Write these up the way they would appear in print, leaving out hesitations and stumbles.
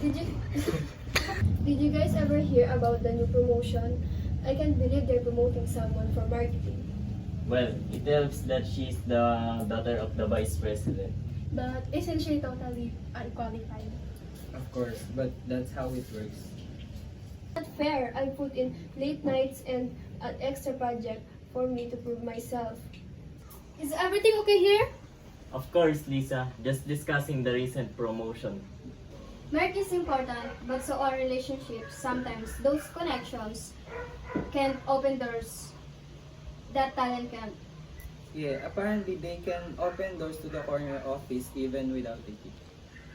Did you Did you guys ever hear about the new promotion? I can't believe they're promoting someone for marketing. Well, it helps that she's the daughter of the vice president. But isn't she totally unqualified? Of course, but that's how it works. Not fair. I put in late nights and an extra project for me to prove myself. Is everything okay here? Of course, Lisa, just discussing the recent promotion. Mark is important, but so are relationships. Sometimes those connections can open doors that talent can't. Yeah, apparently they can open doors to the corner office even without a key.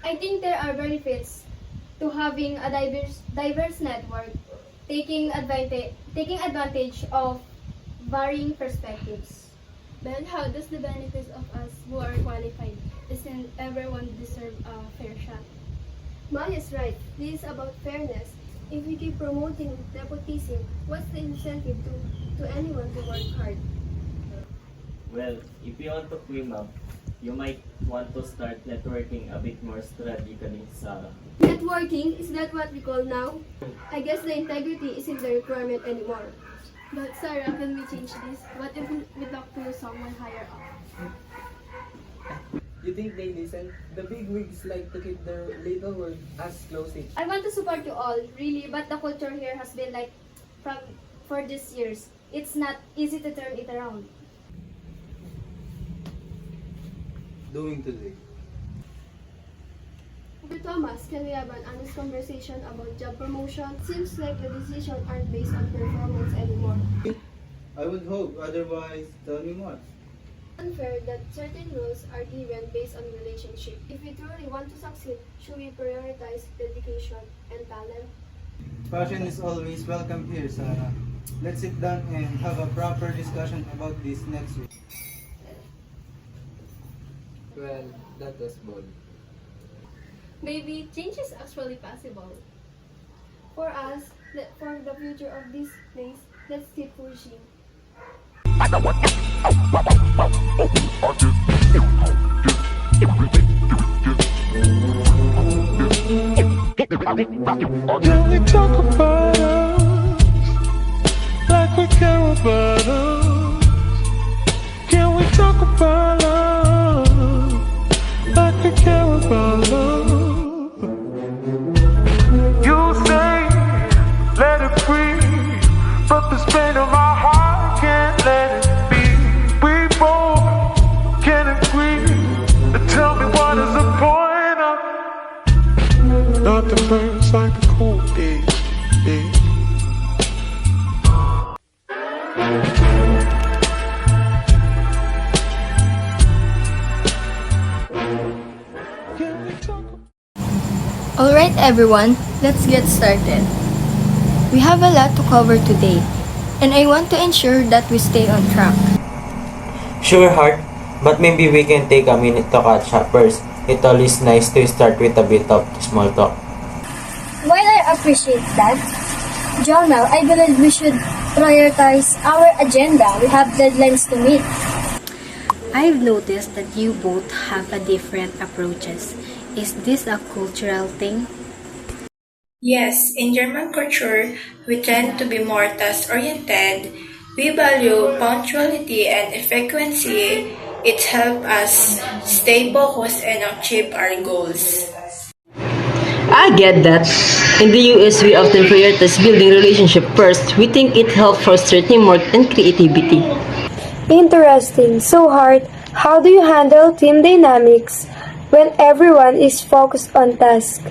I think there are benefits to having a diverse network, taking advantage of varying perspectives. Ben, how does the benefits of us who are qualified? Isn't everyone deserve a fair shot? Mai is right. This is about fairness. If we keep promoting nepotism, what's the incentive to anyone to work hard? Well, if you want to clean up, you might want to start networking a bit more strategically, Sarah. Networking, is that what we call now? I guess the integrity isn't the requirement anymore. But Sarah, can we change this? What if we talk to someone higher up? You think they listen? The big wigs like to keep their little word as closing. I want to support you all, really, but the culture here has been like for these years. It's not easy to turn it around. Doing today. Okay, Thomas, can we have an honest conversation about job promotion? Seems like the decisions aren't based on performance anymore. I would hope, otherwise, tell me more. Unfair that certain roles are given based on relationship. If we truly want to succeed, should we prioritize dedication and talent? Passion is always welcome here, Sarah. Let's sit down and have a proper discussion about this next week. Well, that was bold. Maybe change is actually possible. For us, for the future of this place, let's keep pushing. Can we talk about us like we care about us? Can we talk about us like we care about us? You say let it breathe, but this pain in my heart can't let it be. We both can agree. Tell me what is the point of nothing burns like the cold days. Alright everyone, let's get started. We have a lot to cover today, and I want to ensure that we stay on track. Sure, Heart, but maybe we can take a minute to catch up first. It's always nice to start with a bit of small talk. While I appreciate that, Jonah, I believe we should prioritize our agenda. We have deadlines to meet. I've noticed that you both have a different approaches. Is this a cultural thing? Yes, in German culture, we tend to be more task-oriented. We value punctuality and frequency. It helps us stay focused and achieve our goals. I get that. In the US, we often prioritize building relationship first. We think it helps foster teamwork and creativity. Interesting. So hard. How do you handle team dynamics when everyone is focused on task?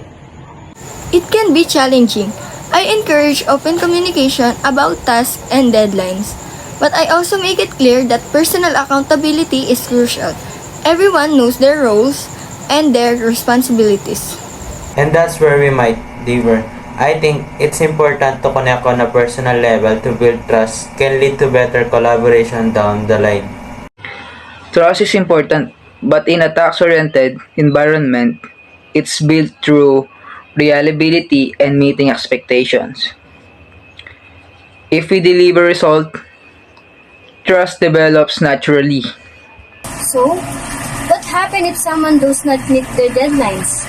It can be challenging. I encourage open communication about tasks and deadlines, but I also make it clear that personal accountability is crucial. Everyone knows their roles and their responsibilities. And that's where we might differ. I think it's important to connect on a personal level to build trust can lead to better collaboration down the line. Trust is important, but in a task-oriented environment, it's built through reliability and meeting expectations. If we deliver result, trust develops naturally. So, what happens if someone does not meet their deadlines?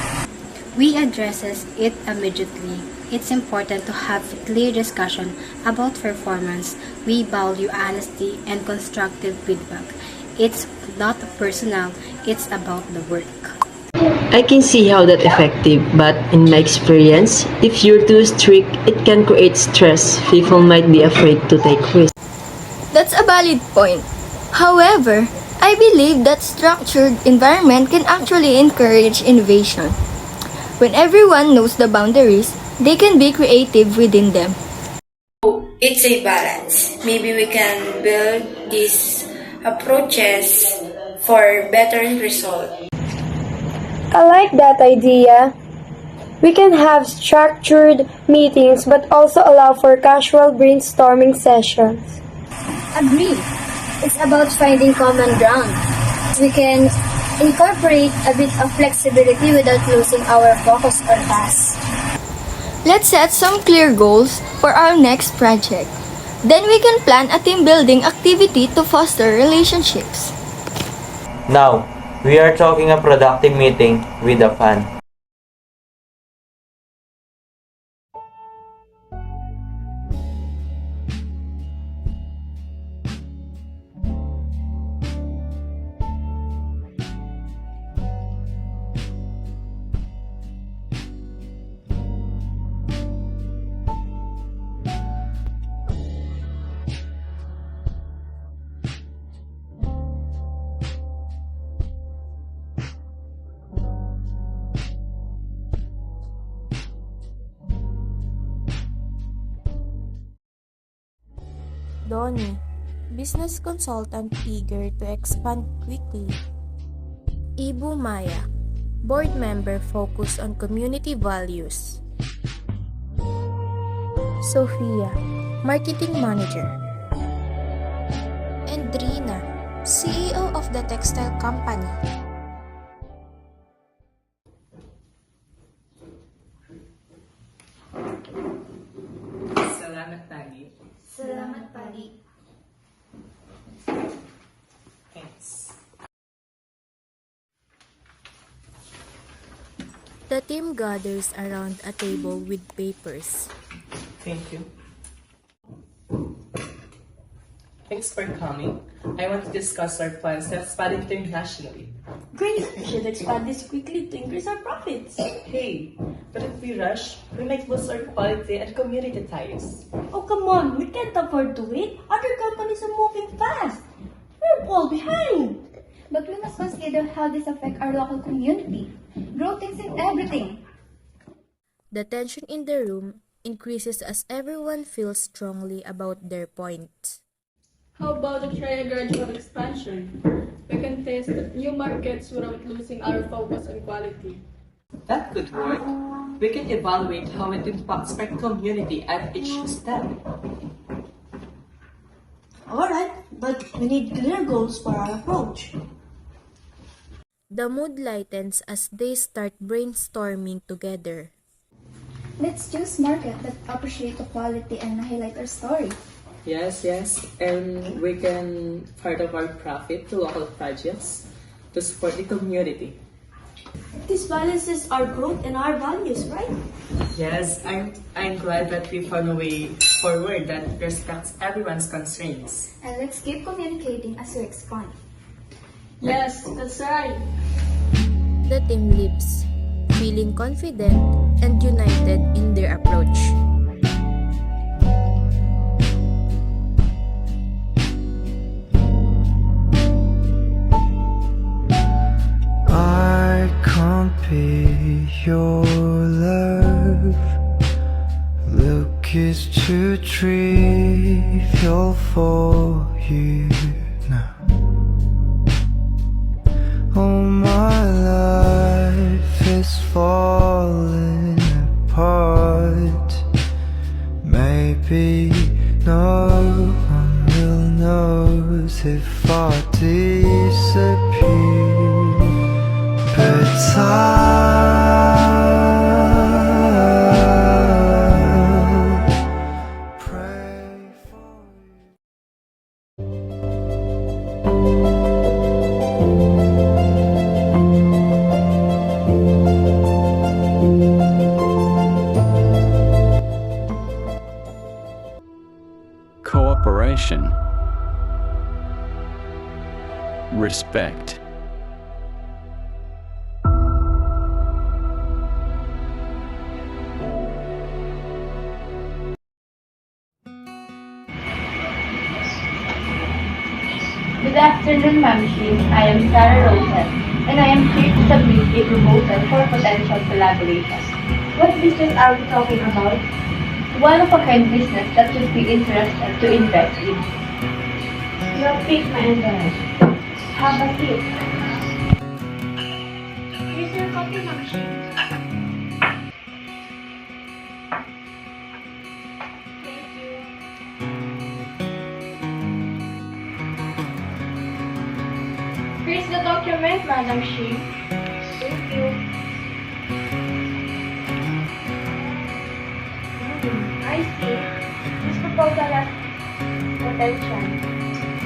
we addresses it immediately. It's important to have clear discussion about performance. We value honesty and constructive feedback. It's not personal, it's about the work. I can see how that's effective, but in my experience, if you're too strict, it can create stress. People might be afraid to take risks. That's a valid point. However, I believe that structured environment can actually encourage innovation. When everyone knows the boundaries, they can be creative within them. It's a balance. Maybe we can build these approaches for better result. I like that idea. We can have structured meetings but also allow for casual brainstorming sessions. Agree. It's about finding common ground. We can incorporate a bit of flexibility without losing our focus or task. Let's set some clear goals for our next project. Then we can plan a team building activity to foster relationships. Now, we are talking a productive meeting with a fun. Donnie, business consultant eager to expand quickly. Ibu Maya, board member focused on community values. Sophia, marketing manager. And Rina, CEO of the textile company. Salamat, Tagi. Salamat, Pali. Thanks. The team gathers around a table with papers. Thank you. Thanks for coming. I want to discuss our plans to expand internationally. Great! We should expand this quickly to increase our profits. Hey, but if we rush, we might lose our quality and community ties. Oh, come on! We can't afford to wait. Other companies are moving fast. We're all behind. But we must consider how this affects our local community. Growth is in everything. The tension in the room increases as everyone feels strongly about their point. How about trying a gradual expansion? We can test new markets without losing our focus on quality. That could work. We can evaluate how it impacts our community at each step. Alright, but we need clear goals for our approach. The mood lightens as they start brainstorming together. Let's choose markets that appreciate the quality and highlight our story. Yes, and we can part of our profit to local projects to support the community. This balances our growth and our values, right? Yes, I'm glad that we found a way forward that respects everyone's concerns. And let's keep communicating as we expand. Yes, that's right. The team leaps, feeling confident and united in their approach. I can't be your love. Look is too trivial for you now. Oh, my life is falling apart. Maybe no one will notice if I disappear. But I'll pray for you. communication. Respect. Good afternoon, Ma'am Shin. I am Sarah Rosen, and I am here to submit a proposal for potential collaboration. What business are we talking about? One of a kind business that would be interested to invest in. You have piqued my interest. Have a seat. Here's your coffee, Ma'am Shin. Here's the document, Madam Shi. Thank you. I see. This proposal has potential.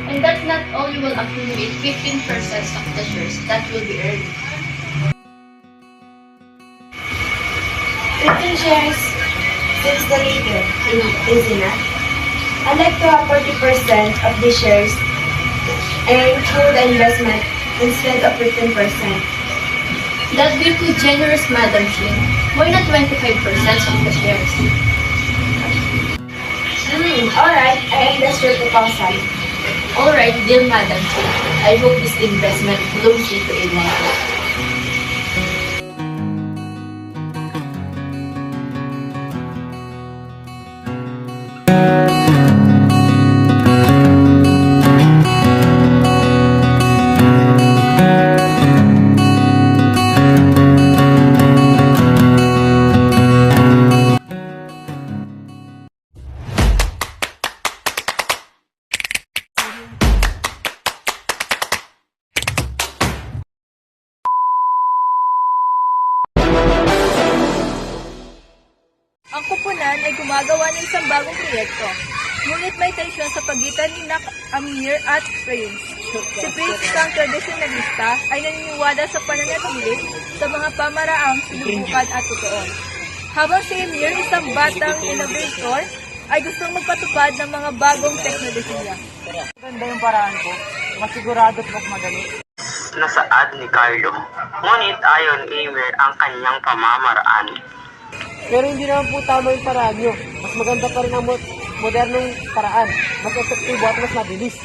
And that's not all, you will accumulate 15% of the shares that will be earned. 15 shares seems the leader, isn't it? I'd like to have 40% of the shares and through the investment instead of 15%. That'd be too generous, Madam Shin. Why not 25% of the shares? Alright, I endorse your proposal. Alright, dear Madam Shin. I hope this investment blooms into a life. Ang kupunan ay gumagawa ng isang bagong proyekto. Ngunit may tensyon sa pagitan ni Nak Amir at Prince. Si Prince, isang tradisyonalista, ay naniniwala sa pananatili sa mga pamaraang sinubukan at totoo. Habang si Amir, isang batang innovator, ay gustong magpatupad ng mga bagong teknolohiya. Maganda yung paraan ko. Masigurado at mas madali. Nasaad ni Carlo. Ngunit ayon kay Amir ang kanyang pamamaraan. Pero hindi naman po tama yung paraan nyo. Mas maganda pa rin ang modernong paraan. Mas efektibo at mas mabilis.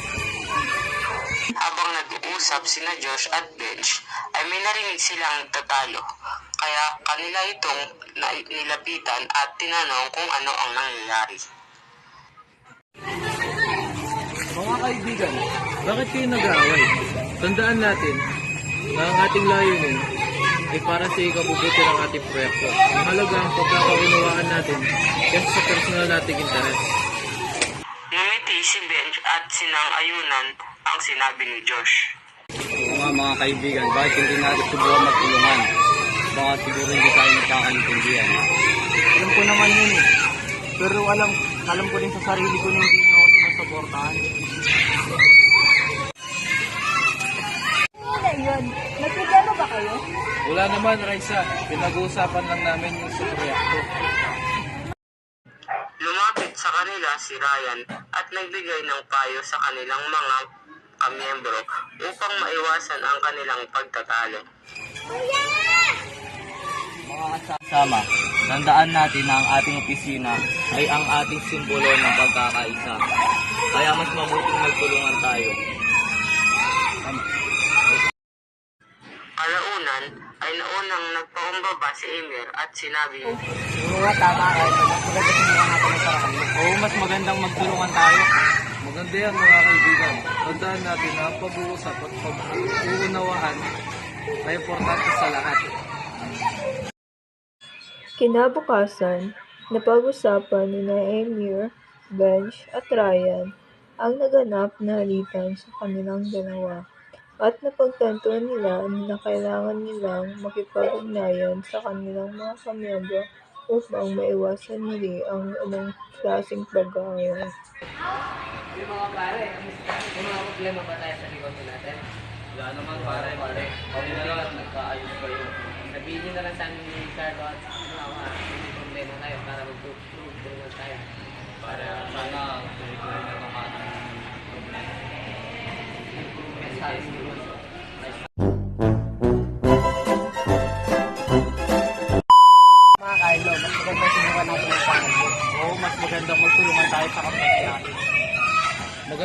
Habang nag-uusap sina Josh at Bench, ay may narinig silang tatalo. Kaya kanila itong nilapitan at tinanong kung ano ang nangyayari. Mga kaibigan, bakit kayo nag-aaway? Tandaan natin na ang ating layunin ay para sa ikabubuti ng ating proyekto. Mahalaga ang pagkakaunawaan natin kaysa sa personal nating interes. Ngumiti si Bench at sinang-ayunan ang sinabi ni Josh. Oo nga mga kaibigan, bakit hindi natin subukan magtulungan? Baka siguro hindi tayo nagkakaintindihan. Alam ko naman yun eh. Pero alam ko din sa sarili ko na hindi na ako sinusuportahan. Ano yun? Nagpigano ba kayo? Wala naman, Raisa. Pinag-uusapan lang namin yung sa proyekto. Lumapit sa kanila si Ryan at nagbigay ng payo sa kanilang mga kamiyembro upang maiwasan ang kanilang pagtatalo. Mga kasama, tandaan natin na ang ating opisina ay ang ating simbolo ng pagkakaisa. Kaya mas mabuting magtulungan tayo. Alaunan ay naunang nagpaumbaba si Emir at sinabi, Oo, tama kahit mas maganda sinubukan natin ang paraan. Oo, mas magandang magtulungan tayo. Maganda yan mga kaibigan. Tandaan natin na ang pag-uusap at pag-uunawaan ay importante sa lahat. Kinabukasan, napag-usapan ni Emir, Bench at Ryan ang naganap na alitan sa kanilang dalawa at napagtantuan nila na kailangan nilang makipag-ugnayan sa kanilang mga kamiyembro upang maiwasan muli ang anong klaseng pag-aaway. Yung mga pare, may mga problema ba tayo sa negosyo natin? Wala naman pare. Okay na yun, nagkaayos kayo. Sabihin nyo na lang sa amin ni Ricardo at may problema tayo para magtutulungan tayo. Para sana, tuloy-tuloy na naman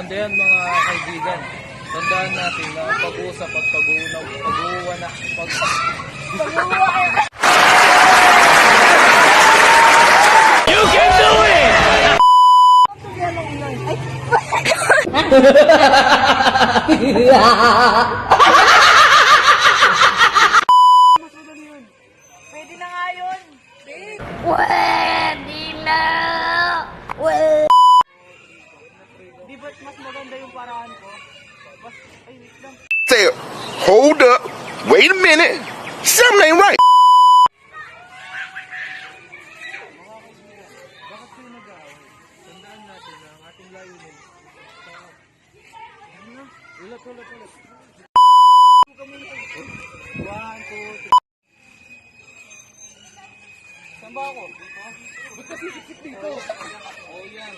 Maganda yan mga kaibigan. Tandaan natin na ang pag-uusap at pag-uwa na You can do it! Pwede na nga yun. Pwede na! Di ba't mas maganda yung paraan ko? Ay, wait lang. Say, hold up, wait a minute, something ain't right. Saan ba ako? Ba't kasi sikip dito? Oh, yan.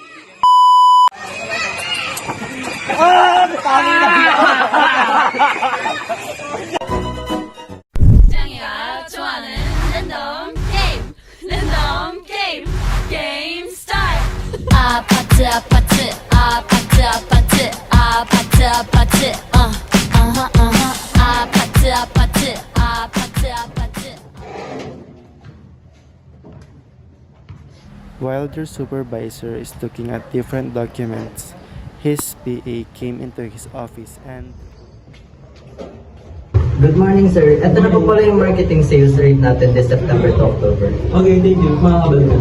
짱이가 좋아하는 랜덤 게임! 랜덤 게임! 게임 스타일! 아파트 아파트 아파트 아파트 아파트 아파트 아파트 아파트 아파트 아파트. While their supervisor is looking at different documents, his PA came into his office and... Good morning, sir. Ito na po pala yung marketing sales rate natin this September to October. Okay, thank you. Makakabalik na.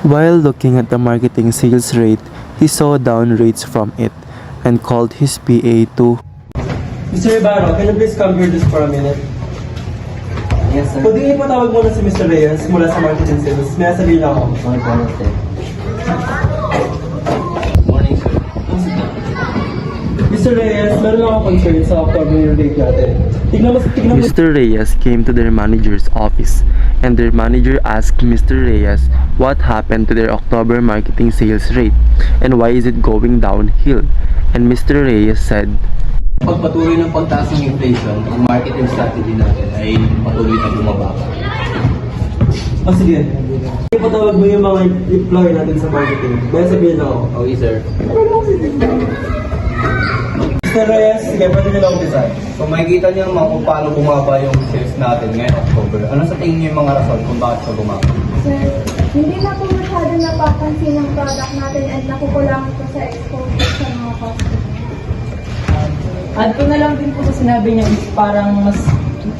While looking at the marketing sales rate, he saw down rates from it and called his PA to... Mr. Ibarra, can you please come here just for a minute? Yes, sir. Pwede ipatawag muna si Mr. Reyes mula sa marketing sales. May sabihin ako. Morning, sir. Mr. Reyes, meron akong concern sa October rate natin. Tignan mo. Mr. Reyes came to their manager's office and their manager asked Mr. Reyes what happened to their October marketing sales rate and why is it going downhill. And Mr. Reyes said, Pagpatuloy ng pagtaas ng inflation, ang marketing strategy natin ay patuloy na bumababa. Sige. Ipatawag mo yung mga employee natin sa marketing. May sabihin ako. Okay, sir. Mr. Reyes, sige, pwede nyo lang design. Kung makikita niyo naman kung paano bumaba yung sales natin ngayong October, ano sa tingin niyo yung mga rason kung bakit siya bumaba? Sir, hindi na po masyado napapansin ang product natin at nakukulangan po sa exposure sa mga customer. Add ko na lang din po sa sinabi niya is parang mas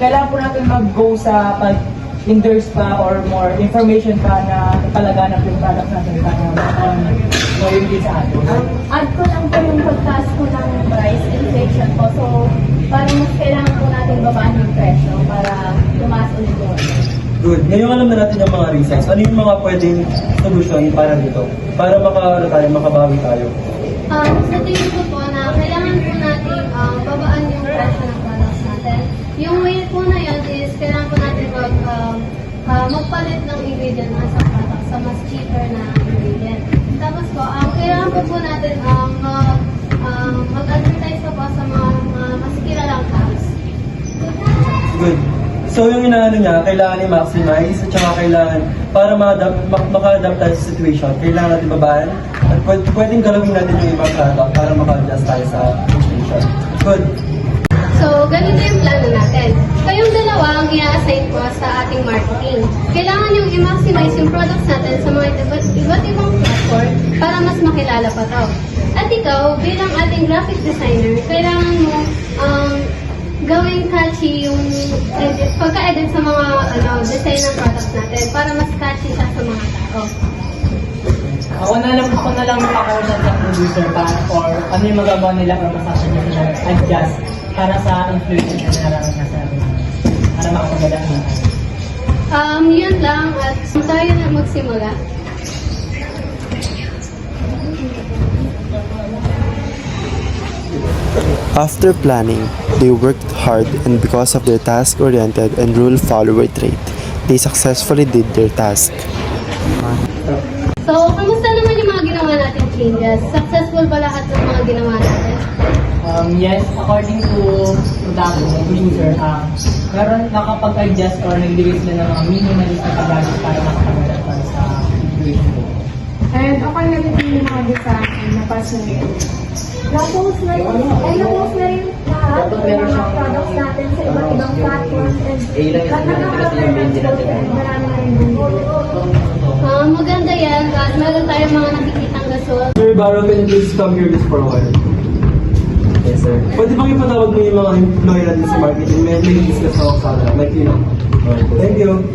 kailangan po natin mag-go sa pag-endorse pa or more information pa na palaganap yung product natin para more din sa atin. Add ko lang po yung pagtaas po ng price inflation po. So, parang mas kailangan po natin babaan yung presyo para tumaas ulit po. Good. Ngayon alam na natin yung mga reasons. Ano yung mga pwedeng solusyon para dito? Para makabawi tayo. Sa tingin ko po na kailangan po natin babaan yung presyo ng products natin. Yung way po na yun is kailangan po natin magpalit ng ingredient na sa product sa mas cheaper na ingredient. Tapos po, kailangan po natin mag-advertise po sa mga mas kilalang apps. Good. So yung inaano niya, kailangan i-maximize at saka kailangan para maka-adapt tayo sa situation, kailangan natin babaan at pwedeng galawin natin yung ibang product para maka-adjust tayo sa situation. Good. So, ganito yung plano natin. Kayong dalawa ang i-assign po sa ating marketing. Kailangan yung i-maximize yung products natin sa mga iba't ibang platform para mas makilala pa to. At ikaw, bilang ating graphic designer, kailangan mo gawing catchy yung pagka-edit sa mga design ng products natin para mas catchy siya sa mga tao. Ako na lang makausap ng producer pa or ano yung magagawa nila para masasya nila adjust para sa inflation na nararamdaman natin para makapagdala natin. Yun lang at tayo na magsimula. After planning, they worked hard and because of their task-oriented and rule-follower trait, they successfully did their task. So, kamusta naman yung mga ginawa natin changes? Successful ba lahat ng mga ginawa natin? Yes, according to producer, meron nakapag-adjust or nagbigay sila ng mga minimalist na pag-adjust para makapagdala para sa inflation. And okay na din yung mga design and napas na rin. Na-post na rin lahat ng mga products natin sa iba't ibang platforms and marami na rin bumili. Maganda yan, guys. Meron tayong mga nakikitang gasol. Sir Barrow, can you please come here just for a while? Yes, sir. Pwede bang ipatawag mo yung mga employee natin sa marketing? May discuss ako sana. Like, you know. Thank you.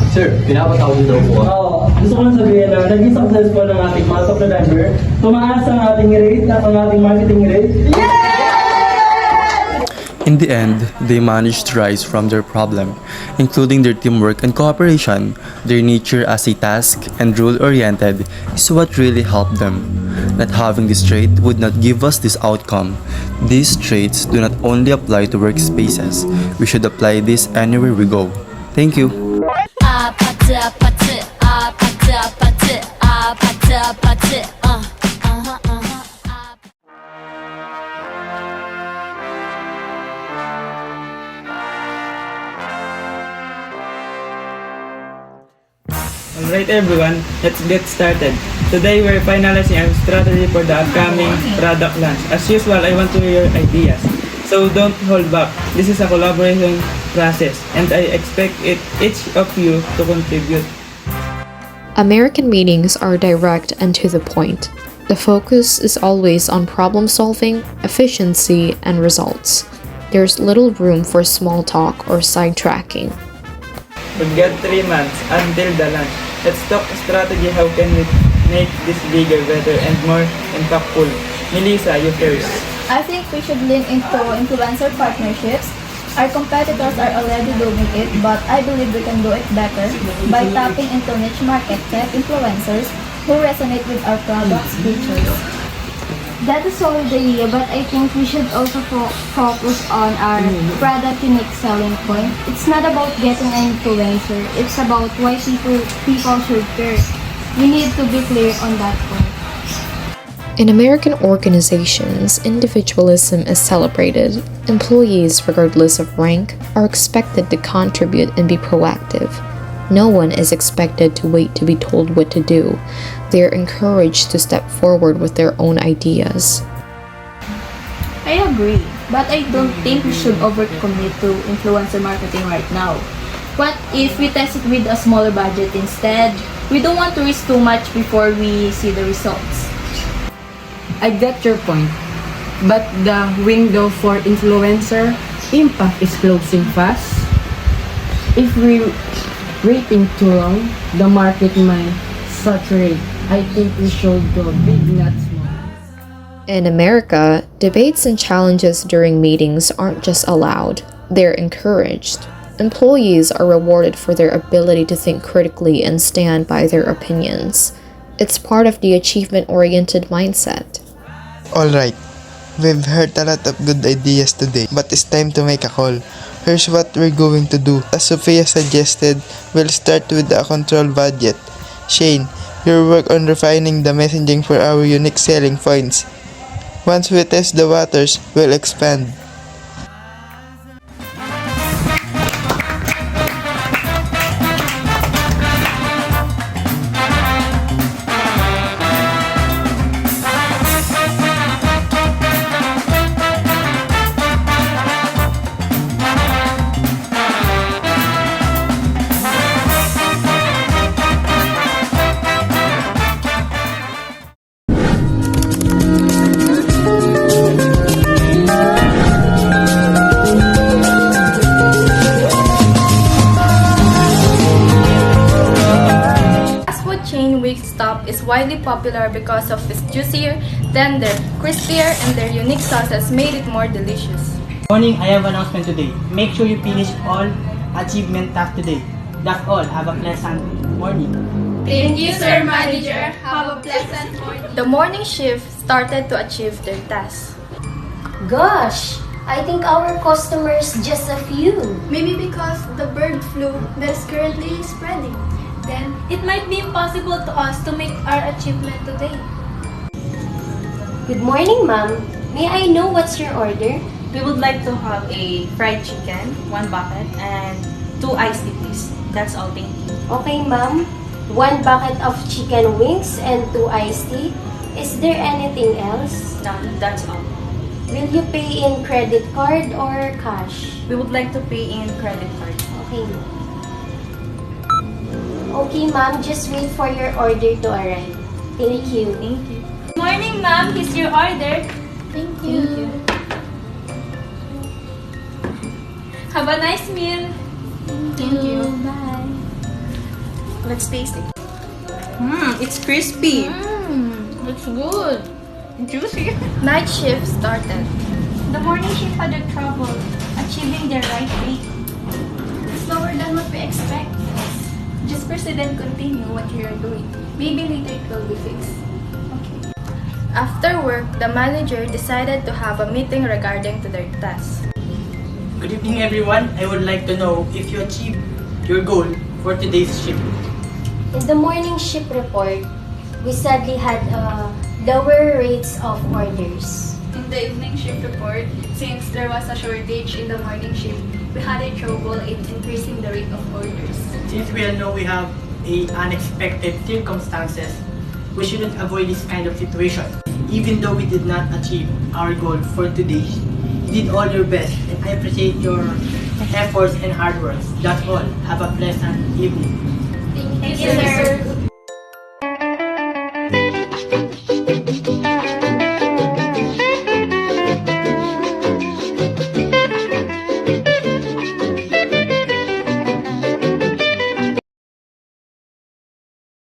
Sir, pinapatawag niyo daw po. Oo. Gusto ko lang sabihin na naging successful ng ating mga top November. Tumaas ang ating rate at ang ating marketing rate. In the end, they managed to rise from their problem, including their teamwork and cooperation. Their nature as a task and rule-oriented is what really helped them. Not having this trait would not give us this outcome. These traits do not only apply to workspaces. We should apply this anywhere we go. Thank you. Alright everyone, let's get started. Today we're finalizing our strategy for the upcoming product launch. As usual, I want to hear your ideas. So don't hold back. This is a collaboration process and I expect each of you to contribute. American meetings are direct and to the point. The focus is always on problem solving, efficiency, and results. There's little room for small talk or sidetracking. We've got 3 months until the launch. Let's talk strategy. How can we make this bigger, better, and more impactful? Melissa, you first. I think we should lean into influencer partnerships. Our competitors are already doing it, but I believe we can do it better by tapping into niche market tech influencers who resonate with our products' features. That is solid idea, but I think we should also focus on our product unique selling point. It's not about getting an influencer, it's about why people should care. We need to be clear on that point. In American organizations, individualism is celebrated. Employees, regardless of rank, are expected to contribute and be proactive. No one is expected to wait to be told what to do. They are encouraged to step forward with their own ideas. I agree, but I don't think we should overcommit to influencer marketing right now. What if we test it with a smaller budget instead? We don't want to risk too much before we see the results. I get your point, but the window for influencer impact is closing fast. If we waiting too long, the market might saturate. I think we should go big, not small. In America, debates and challenges during meetings aren't just allowed, they're encouraged. Employees are rewarded for their ability to think critically and stand by their opinions. It's part of the achievement-oriented mindset. Alright, we've heard a lot of good ideas today, but it's time to make a call. Here's what we're going to do. As Sophia suggested, we'll start with a control budget. Shane, your work on refining the messaging for our unique selling points. Once we test the waters, we'll expand. Is widely popular because of its juicier, tender, crispier, and their unique sauces made it more delicious. Morning, I have an announcement today. Make sure you finish all achievement tasks today. That's all. Have a pleasant morning. Thank you, Sir Manager. Have a pleasant morning. The morning shift started to achieve their tasks. Gosh, I think our customers just a few. Maybe because the bird flu that is currently spreading. Then it might be impossible to us to make our achievement today. Good morning, ma'am. May I know what's your order? We would like to have a fried chicken, 1 bucket, and 2 iced tea, please. That's all, thank you. Okay, ma'am. 1 bucket of chicken wings and 2 iced tea. Is there anything else? No, that's all. Will you pay in credit card or cash? We would like to pay in credit card. Okay, ma'am. Okay, ma'am. Just wait for your order to arrive. Thank you. Thank you. Morning, ma'am. Here's your order. Thank you. Have a nice meal. Thank you. Bye. Let's taste it. It's crispy. Looks good. Juicy. Night shift started. The morning shift had a trouble achieving the right rate. Slower than what we expect. Just proceed and continue what you are doing. Maybe later it will be fixed. After work, the manager decided to have a meeting regarding to their task. Good evening, everyone. I would like to know if you achieved your goal for today's shift. In the morning shift report, we sadly had lower rates of orders. In the evening shift report, since there was a shortage in the morning shift, we had a trouble in increasing the rate of orders. Since we all know we have unexpected circumstances, we shouldn't avoid this kind of situation. Even though we did not achieve our goal for today, you did all your best, and I appreciate your efforts and hard work. That's all. Have a pleasant evening. Thank you, sir.